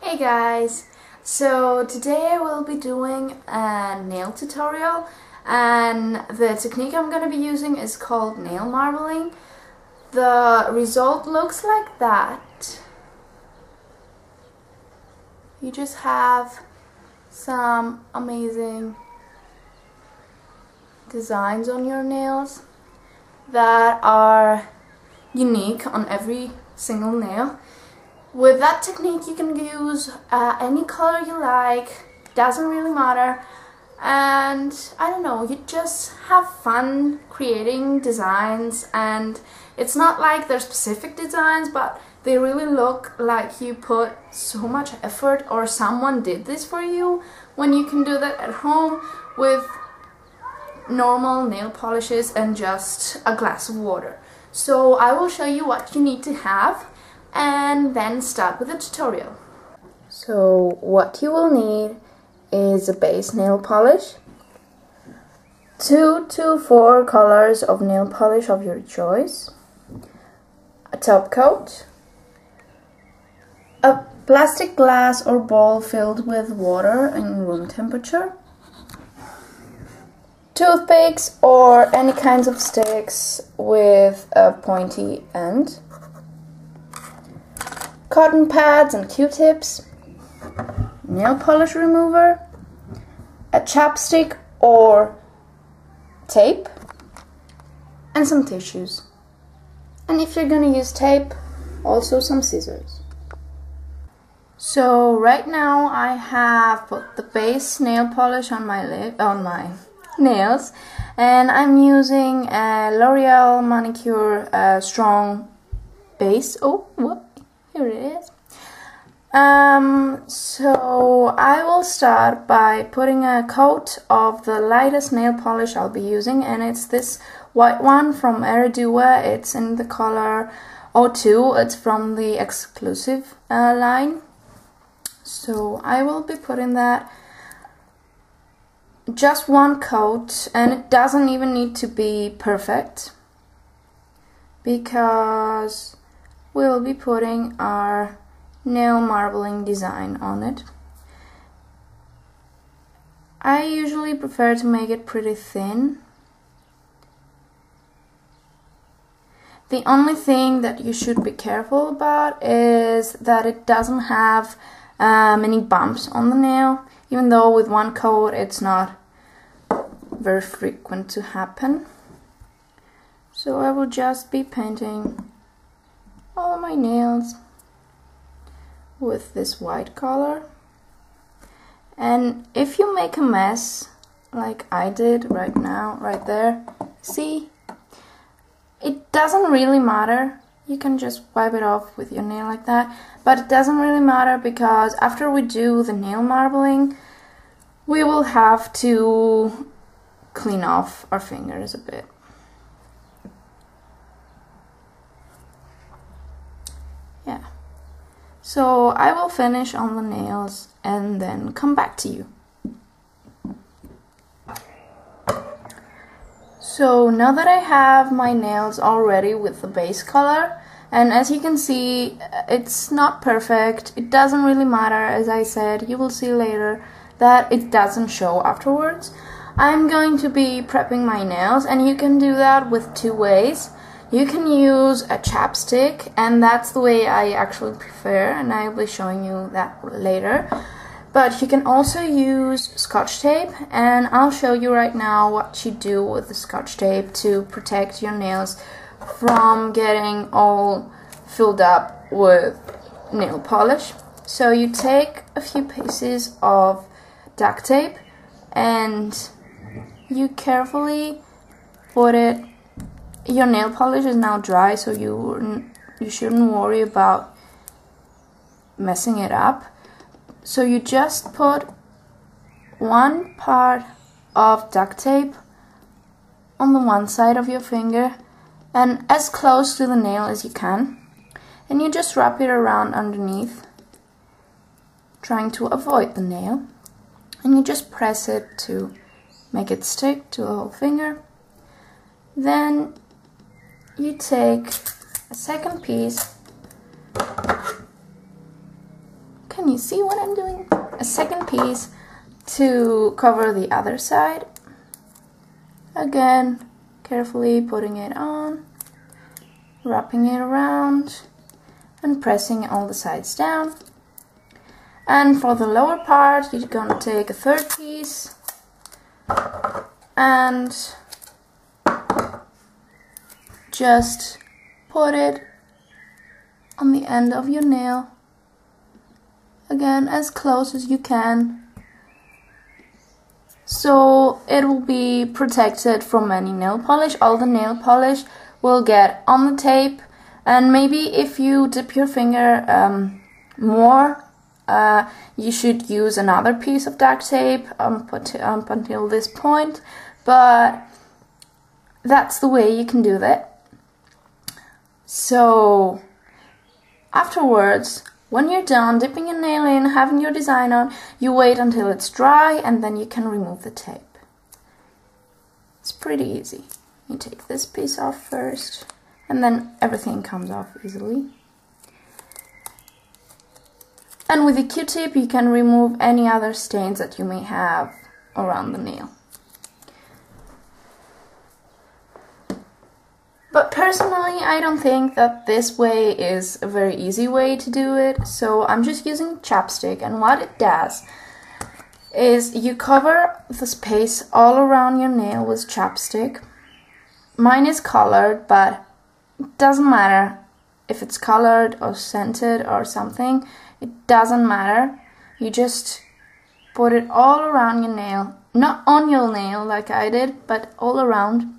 Hey guys! So today I will be doing a nail tutorial, and the technique I'm going to be using is called nail marbling. The result looks like that. You just have some amazing designs on your nails that are unique on every single nail. With that technique you can use any color you like, doesn't really matter, and I don't know, you just have fun creating designs, and it's not like they're specific designs, but they really look like you put so much effort or someone did this for you, when you can do that at home with normal nail polishes and just a glass of water. So I will show you what you need to have and then start with the tutorial. So what you will need is a base nail polish, 2 to 4 colors of nail polish of your choice, a top coat, a plastic glass or bowl filled with water in room temperature, toothpicks or any kinds of sticks with a pointy end, cotton pads and Q-tips, nail polish remover, a chapstick or tape, and some tissues. And if you're gonna use tape, also some scissors. So right now I have put the base nail polish on my nails, and I'm using a L'Oreal Manicure Strong Base. Oh, what? Here it is. So I will start by putting a coat of the lightest nail polish I'll be using, and it's this white one from Eridua. It's in the color 02. It's from the exclusive line. So I will be putting that, just one coat, and it doesn't even need to be perfect because we'll be putting our nail marbling design on it. I usually prefer to make it pretty thin. The only thing that you should be careful about is that it doesn't have many bumps on the nail, even though with one coat it's not very frequent to happen. So I will just be painting all of my nails with this white color, and if you make a mess like I did right now, right there, see, it doesn't really matter. You can just wipe it off with your nail like that, but it doesn't really matter because after we do the nail marbling we will have to clean off our fingers a bit. Yeah, so I will finish on the nails and then come back to you. So now that I have my nails all ready with the base color, and as you can see, it's not perfect, it doesn't really matter. As I said, you will see later that it doesn't show afterwards. I'm going to be prepping my nails, and you can do that with 2 ways. You can use a chapstick, and that's the way I actually prefer, and I will be showing you that later. But you can also use Scotch tape, and I'll show you right now what you do with the Scotch tape to protect your nails from getting all filled up with nail polish. So you take a few pieces of duct tape and you carefully put it. Your nail polish is now dry, so you shouldn't worry about messing it up. So you just put one part of duct tape on the one side of your finger and as close to the nail as you can, and you just wrap it around underneath, trying to avoid the nail, and you just press it to make it stick to the whole finger. Then you take a second piece can you see what I'm doing? A second piece to cover the other side. Again, carefully putting it on, wrapping it around, and pressing all the sides down. And for the lower part, you're gonna take a third piece and just put it on the end of your nail. Again, as close as you can, so it will be protected from any nail polish. All the nail polish will get on the tape, and maybe if you dip your finger more, you should use another piece of duct tape up until this point, but that's the way you can do that. So afterwards, when you're done dipping your nail in, having your design on, you wait until it's dry and then you can remove the tape. It's pretty easy. You take this piece off first and then everything comes off easily. And with a Q-tip you can remove any other stains that you may have around the nail. But personally, I don't think that this way is a very easy way to do it, so I'm just using chapstick, and what it does is you cover the space all around your nail with chapstick. Mine is colored, but it doesn't matter if it's colored or scented or something, it doesn't matter. You just put it all around your nail, not on your nail like I did, but all around.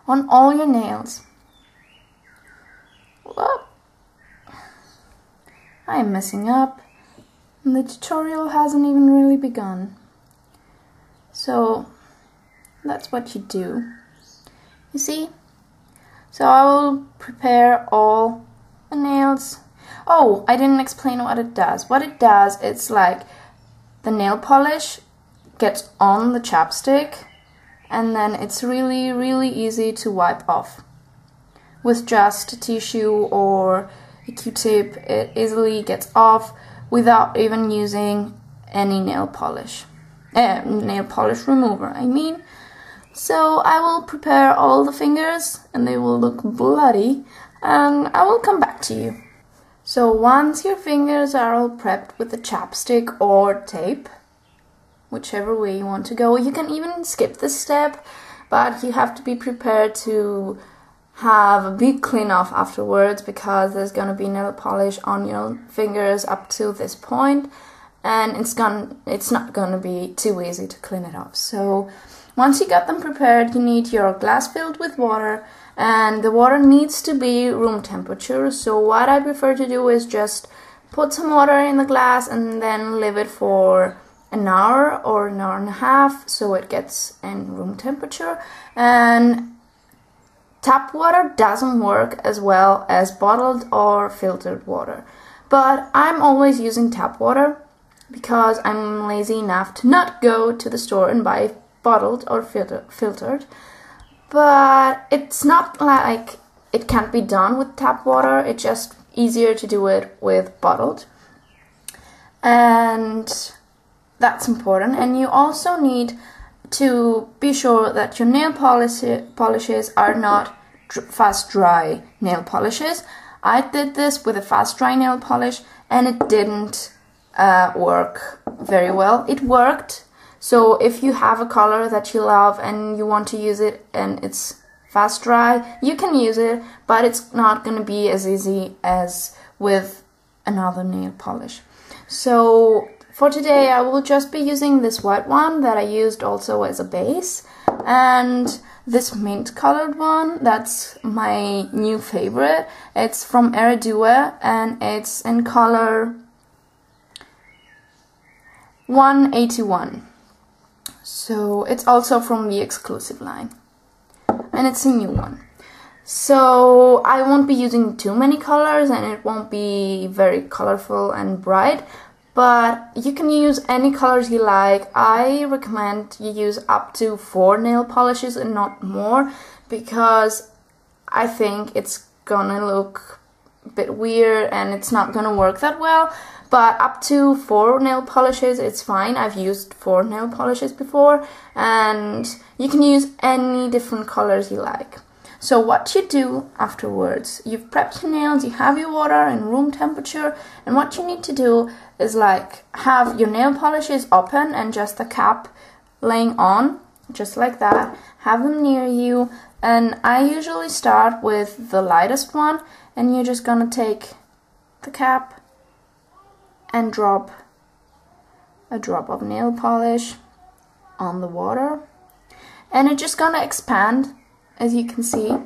On all your nails. Whoa. I am messing up, and the tutorial hasn't even really begun. So that's what you do. You see? So I will prepare all the nails. Oh, I didn't explain what it does. What it does, it's like the nail polish gets on the chapstick, and then it's really, really easy to wipe off. With just a tissue or a Q-tip, it easily gets off without even using any nail polish. Nail polish remover, I mean. So I will prepare all the fingers, and they will look bloody, and I will come back to you. So once your fingers are all prepped with the chapstick or tape, whichever way you want to go. You can even skip this step, but you have to be prepared to have a big clean off afterwards, because there's going to be nail polish on your fingers up to this point, and it's not going to be too easy to clean it off. So once you got them prepared, you need your glass filled with water, and the water needs to be room temperature. So what I prefer to do is just put some water in the glass and then leave it for an hour or an hour and a half so it gets in room temperature. And tap water doesn't work as well as bottled or filtered water, but I'm always using tap water because I'm lazy enough to not go to the store and buy bottled or filtered. But it's not like it can't be done with tap water, it's just easier to do it with bottled. And that's important. And you also need to be sure that your nail polishes are not fast dry nail polishes. I did this with a fast dry nail polish and it didn't work very well. It worked. So if you have a color that you love and you want to use it and it's fast dry, you can use it, but it's not going to be as easy as with another nail polish. So for today I will just be using this white one that I used also as a base, and this mint colored one, that's my new favorite. It's from Eridua and it's in color 181. So it's also from the exclusive line, and it's a new one. So I won't be using too many colors and it won't be very colorful and bright, but you can use any colors you like. I recommend you use up to 4 nail polishes and not more, because I think it's gonna look a bit weird and it's not gonna work that well. but up to 4 nail polishes it's fine. I've used 4 nail polishes before, and you can use any different colors you like. So what you do afterwards, you've prepped your nails, you have your water in room temperature, and what you need to do is like have your nail polishes open and just the cap laying on, just like that. Have them near you, and I usually start with the lightest one, and you're just gonna take the cap and drop a drop of nail polish on the water, and it's just gonna expand, as you can see.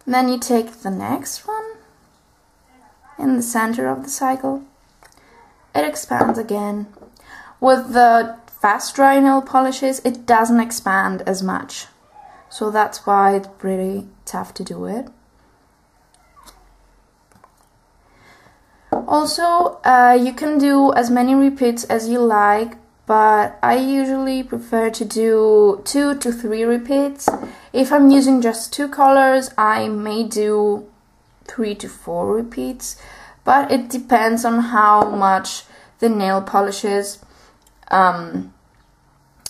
Then you take the next one in the center of the cycle. It expands again. With the fast dry nail polishes, it doesn't expand as much, so that's why it's pretty tough to do it. Also, you can do as many repeats as you like, but I usually prefer to do 2 to 3 repeats. If I'm using just 2 colors, I may do 3 to 4 repeats, but it depends on how much the nail polishes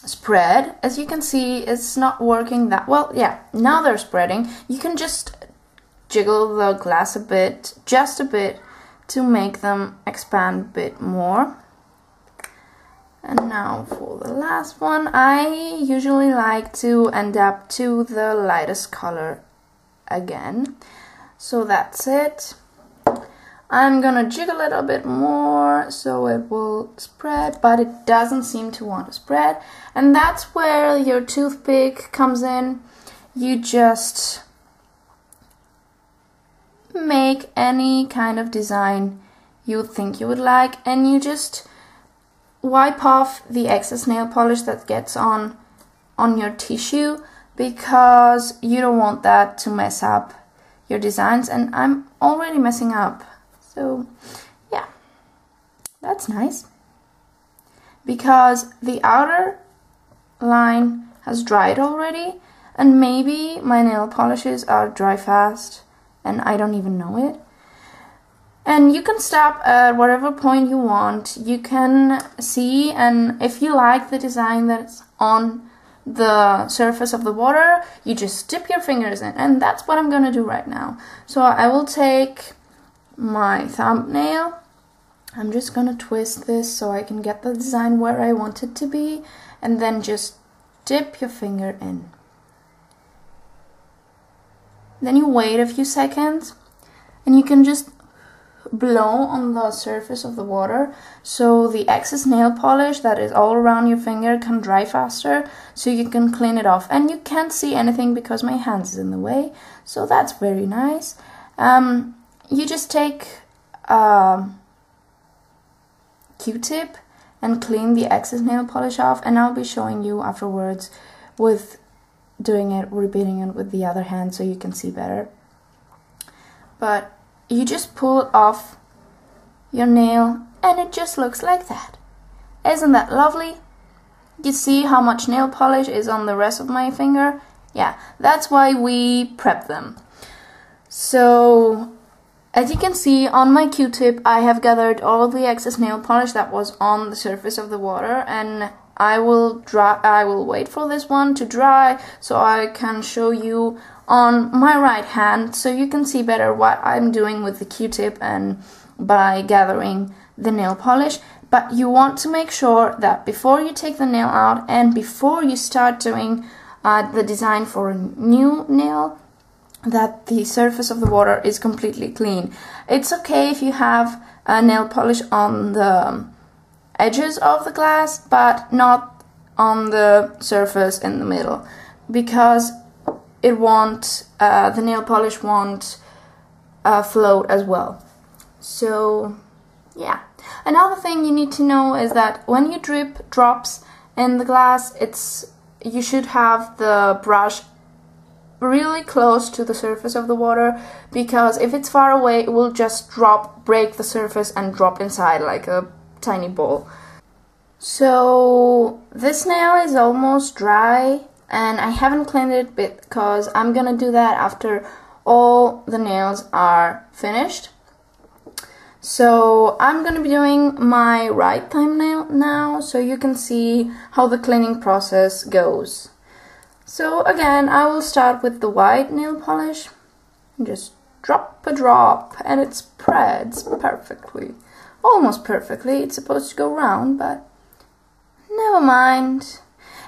spread. As you can see, it's not working that well. Yeah, now they're spreading. You can just jiggle the glass a bit, just a bit, to make them expand a bit more. And now for the last one, I usually like to end up to the lightest color again. So that's it. I'm gonna jiggle it a bit more so it will spread, but it doesn't seem to want to spread. And that's where your toothpick comes in. You just make any kind of design you think you would like, and you just wipe off the excess nail polish that gets on your tissue, because you don't want that to mess up your designs, and I'm already messing up. So yeah, that's nice, because the outer line has dried already, and maybe my nail polishes are dry fast and I don't even know it. And you can stop at whatever point you want. You can see, and if you like the design that's on the surface of the water, you just dip your fingers in, and that's what I'm gonna do right now. So I will take my thumbnail. I'm just gonna twist this so I can get the design where I want it to be, and then just dip your finger in. Then you wait a few seconds, and you can just blow on the surface of the water so the excess nail polish that is all around your finger can dry faster, so you can clean it off. And you can't see anything because my hands is in the way, so that's very nice. You just take a Q-tip and clean the excess nail polish off, and I'll be showing you afterwards with doing it, repeating it with the other hand so you can see better. But you just pull off your nail and it just looks like that. Isn't that lovely? You see how much nail polish is on the rest of my finger? Yeah, that's why we prep them. So as you can see on my Q-tip, I have gathered all the excess nail polish that was on the surface of the water, and I will wait for this one to dry so I can show you on my right hand, so you can see better what I'm doing with the Q-tip and by gathering the nail polish. But you want to make sure that before you take the nail out and before you start doing the design for a new nail, that the surface of the water is completely clean. It's okay if you have nail polish on the edges of the glass, but not on the surface in the middle, because it won't, the nail polish won't float as well. So yeah. Another thing you need to know is that when you drip drops in the glass, you should have the brush really close to the surface of the water, because if it's far away, it will just break the surface and drop inside like a tiny ball. So this nail is almost dry, and I haven't cleaned it because I'm gonna do that after all the nails are finished. So I'm gonna be doing my right thumbnail now, so you can see how the cleaning process goes. So again, I will start with the white nail polish and just drop a drop, and it spreads perfectly. Almost perfectly. It's supposed to go round, but never mind.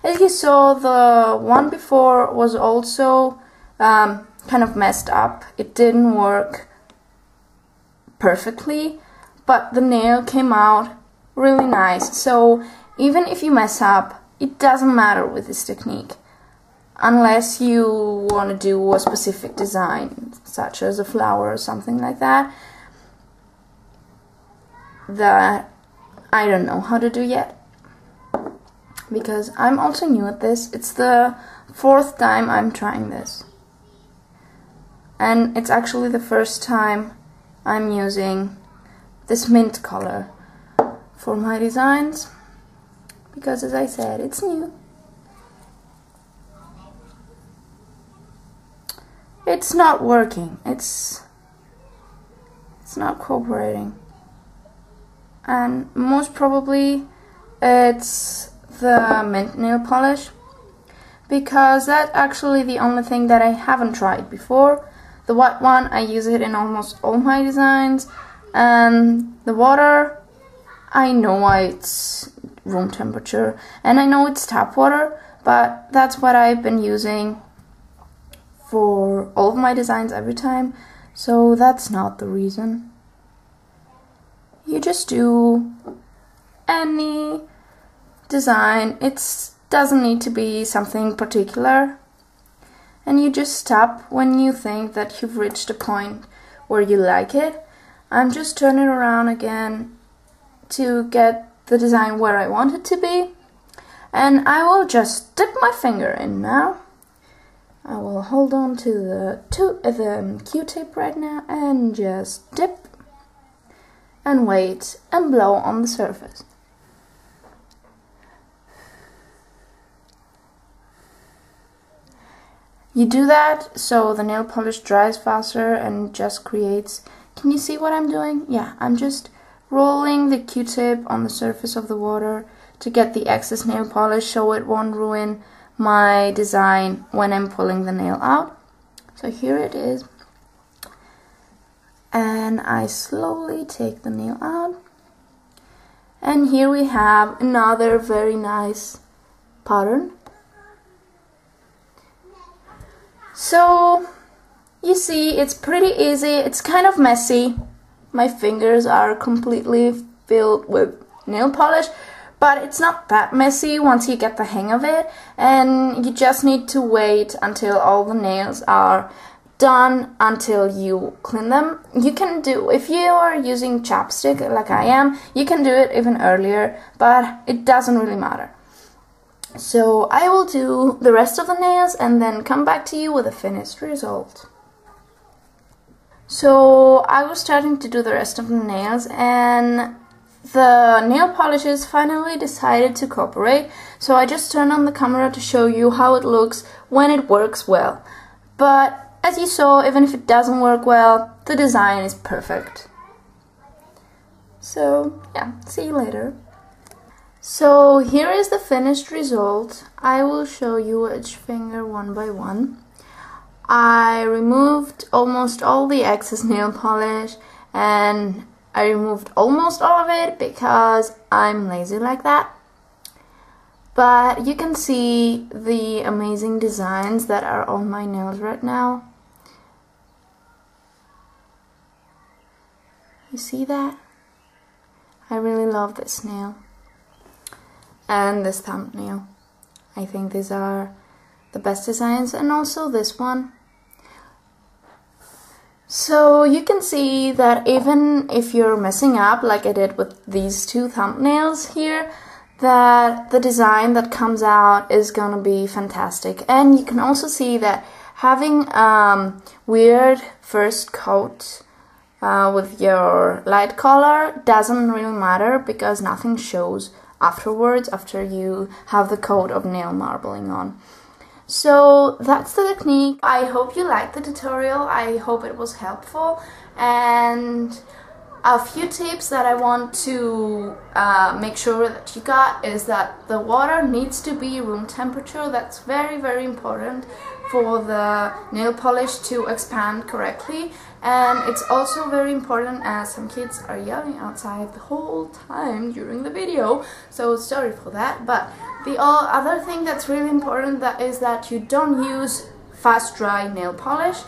As you saw, the one before was also kind of messed up. It didn't work perfectly, but the nail came out really nice. So even if you mess up, it doesn't matter with this technique, unless you want to do a specific design, such as a flower or something like that, that I don't know how to do yet, because I'm also new at this. It's the 4th time I'm trying this, and it's actually the first time I'm using this mint color for my designs, because as I said, it's new. It's not working. It's not cooperating. And most probably it's the mint nail polish, because that's actually the only thing that I haven't tried before. The white one, I use it in almost all my designs, and the water, I know why it's room temperature, and I know it's tap water, but that's what I've been using for all of my designs every time, so that's not the reason. You just do any design. It doesn't need to be something particular, and you just stop when you think that you've reached a point where you like it. I'm just turning it around again to get the design where I want it to be, and I will just dip my finger in now. I will hold on to the Q-tip right now and just dip and wait and blow on the surface. You do that so the nail polish dries faster and just creates... Can you see what I'm doing? Yeah, I'm just rolling the Q-tip on the surface of the water to get the excess nail polish so it won't ruin my design when I'm pulling the nail out. So here it is. And I slowly take the nail out. And here we have another very nice pattern. So you see, it's pretty easy. It's kind of messy. My fingers are completely filled with nail polish, but it's not that messy once you get the hang of it, and you just need to wait until all the nails are done until you clean them. You can do, if you are using chapstick like I am, you can do it even earlier, but it doesn't really matter. So I will do the rest of the nails and then come back to you with a finished result. So I was starting to do the rest of the nails, and the nail polishes finally decided to cooperate, so I just turned on the camera to show you how it looks when it works well. But as you saw, even if it doesn't work well, the design is perfect. So yeah, see you later. So here is the finished result. I will show you each finger one by one. I removed almost all the excess nail polish, and I removed almost all of it because I'm lazy like that. But you can see the amazing designs that are on my nails right now. You see that? I really love this nail and this thumbnail. I think these are the best designs, and also this one. So you can see that even if you're messing up like I did with these two thumbnails here, that the design that comes out is gonna be fantastic. And you can also see that having weird first coat with your light color doesn't really matter, because nothing shows afterwards after you have the coat of nail marbling on. So that's the technique. I hope you liked the tutorial. I hope it was helpful, and A few tips that I want to make sure that you got is that the water needs to be room temperature. That's very, very important for the nail polish to expand correctly. And it's also very important as some kids are yelling outside the whole time during the video, so sorry for that. But the other thing that's really important is that you don't use fast dry nail polish.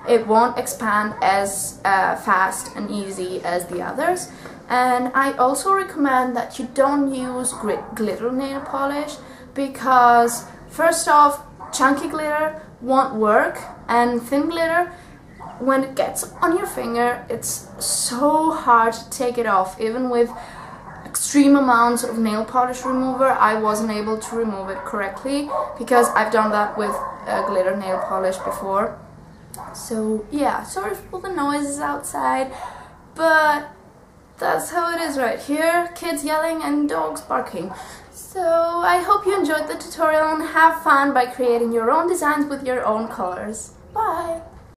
It won't expand as fast and easy as the others. And I also recommend that you don't use glitter nail polish, because first off, chunky glitter won't work, and thin glitter, when it gets on your finger, it's so hard to take it off. Even with extreme amounts of nail polish remover, I wasn't able to remove it correctly, because I've done that with glitter nail polish before. So yeah, sorry for the noises outside, but that's how it is right here. Kids yelling and dogs barking. So I hope you enjoyed the tutorial and have fun by creating your own designs with your own colors. Bye!